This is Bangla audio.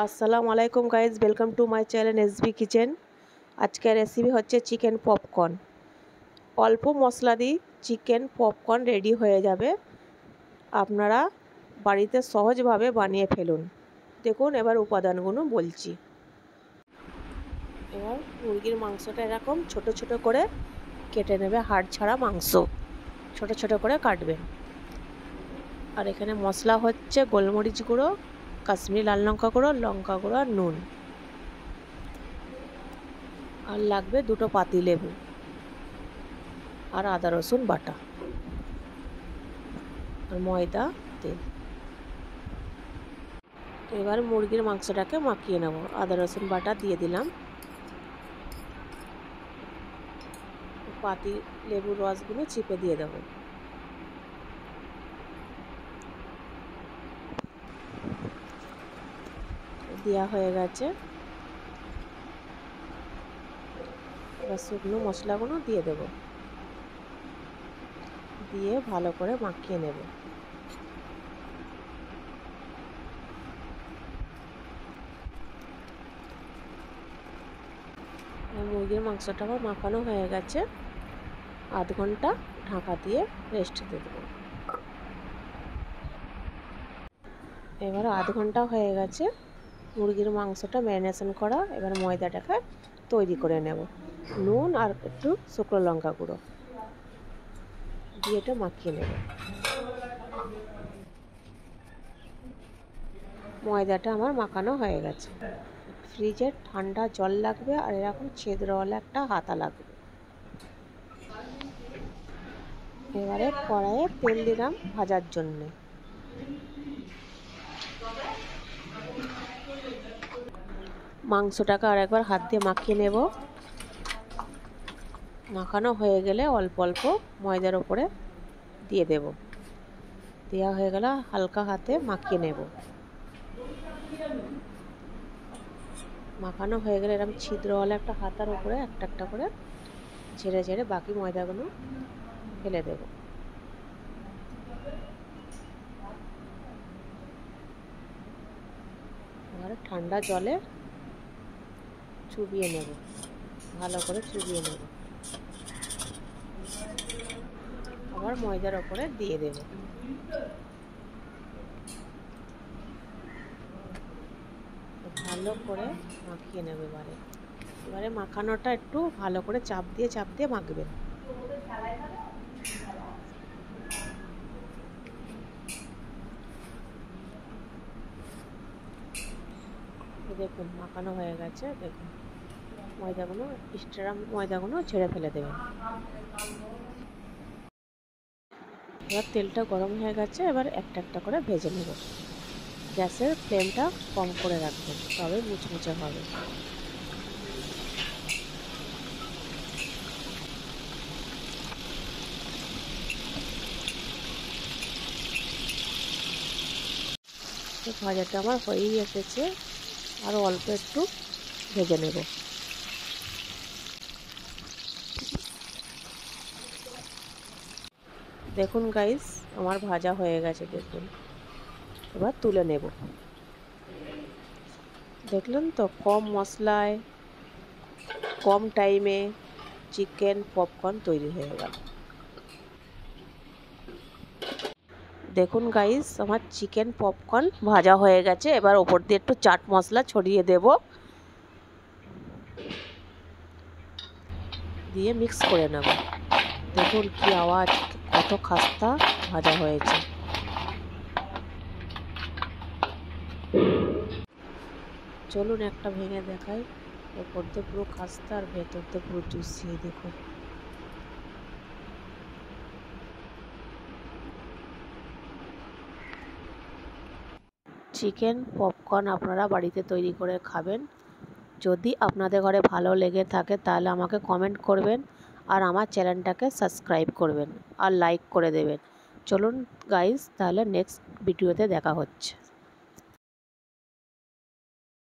আসসালামু আলাইকুম guys, welcome to my channel SB kitchen. আজকের রেসিপি হচ্ছে চিকেন পপকর্ন। অল্প মশলা দিয়ে চিকেন পপকর্ন রেডি হয়ে যাবে। আপনারা বাড়িতে সহজভাবে বানিয়ে ফেলুন। দেখুন এবার উপাদানগুলো বলছি। এবার মুরগির মাংসটা এরকম ছোট ছোট করে কেটে নেবে, হাড় ছাড়া মাংস ছোট ছোট করে কাটবেন। আর এখানে মশলা হচ্ছে গোলমরিচ গুঁড়ো, কাশ্মীরি লাল লঙ্কা গুঁড়ো, আর নুন। আর লাগবে দুটো পাতিলেবু আর আদা রসুন বাটা আর ময়দা, তেল। এবার মুরগির মাংসটাকে মাখিয়ে নেব। আদা রসুন বাটা দিয়ে দিলাম, পাতি লেবুর রসগুলো চিপে দিয়ে দেবো। দেওয়া হয়ে গেছে। এবার শুকনো মশলাগুলো দিয়ে দেব, দিয়ে ভালো করে মাখিয়ে নেব। মুরগির মাংসটা আমার মাখানো হয়ে গেছে। আধ ঘন্টা ঢাকা দিয়ে রেস্ট দিয়ে দেবো। এবার আধ ঘন্টা হয়ে গেছে মুরগির মাংসটা ম্যারিনেশন করা। এবার ময়দাটাকে তৈরি করে নেব। নুন আর একটু শুকনো লঙ্কা গুঁড়ো দিয়ে এটা মাখিয়ে নেব। ময়দাটা আমার মাখানো হয়ে গেছে। ফ্রিজে ঠান্ডা জল লাগবে আর এরকম ছিদ্রওয়ালা একটা হাতা লাগবে। এবারে কড়াইয়ে তেল দিলাম ভাজার জন্যে। মাংসটাকে আর একবার হাত দিয়ে মাখিয়ে নেব। মাখানো হয়ে গেলে অল্প অল্প ময়দার ওপরে দিয়ে দেব। দেওয়া হয়ে গেলে হালকা হাতে মাখিয়ে নেব। মাখানো হয়ে গেলে এরকম ছিদ্রওয়ালা একটা হাতার উপরে একটা একটা করে ঝেড়ে ঝেড়ে বাকি ময়দাগুলো ফেলে দেব। এবারে ঠান্ডা জলে চুবিয়ে নেব, ভালো করে চুবিয়ে নেব। আবার ময়দার ওপরে দিয়ে দেব। ভালো করে মাখিয়ে নেবে। এবারে মাখানোটা একটু ভালো করে চাপ দিয়ে মাখবেন। দেখুন মাখানো হয়ে গেছে। দেখুন ময়দাগুলো, এক্সট্রা ময়দাগুলো ছেড়ে ফেলে দেবেন। এবার তেলটা গরম হয়ে গেছে। এবার একটা একটা করে ভেজে নেব। গ্যাসের ফ্লেমটা কম করে রাখবেন, তবে মুচমুচে হবে। ভাজাটা আমার হয়েই এসেছে, আরও অল্প একটু ভেজে নেব। দেখুন গাইস আমার ভাজা হয়ে গেছে। দেখুন এবার তুলে নেব। দেখলেন তো, কম মশলায় কম টাইমে চিকেন পপকর্ন তৈরি হয়ে গেল। দেখুন গাইস আমার চিকেন পপকর্ন ভাজা হয়ে গেছে। এবার ওপর দিয়ে একটু চাট মশলা ছড়িয়ে দেব, দিয়ে মিক্স করে নেব। দেখুন কি আওয়াজ, কত খাস্তা ভাজা হয়েছে। চলুন একটা ভেঙে দেখাই। ওপর দিয়ে পুরো খাস্তা আর ভেতর দিয়ে পুরো জুসি। দেখুন চিকেন পপকর্ন আপনারা বাড়িতে তৈরি করে খাবেন। যদি আপনাদের ঘরে ভালো লেগে থাকে তাহলে আমাকে কমেন্ট করবেন আর আমার চ্যানেলটাকে সাবস্ক্রাইব করবেন আর লাইক করে দেবেন। চলুন গাইস, তাহলে নেক্সট ভিডিওতে দেখা হচ্ছে।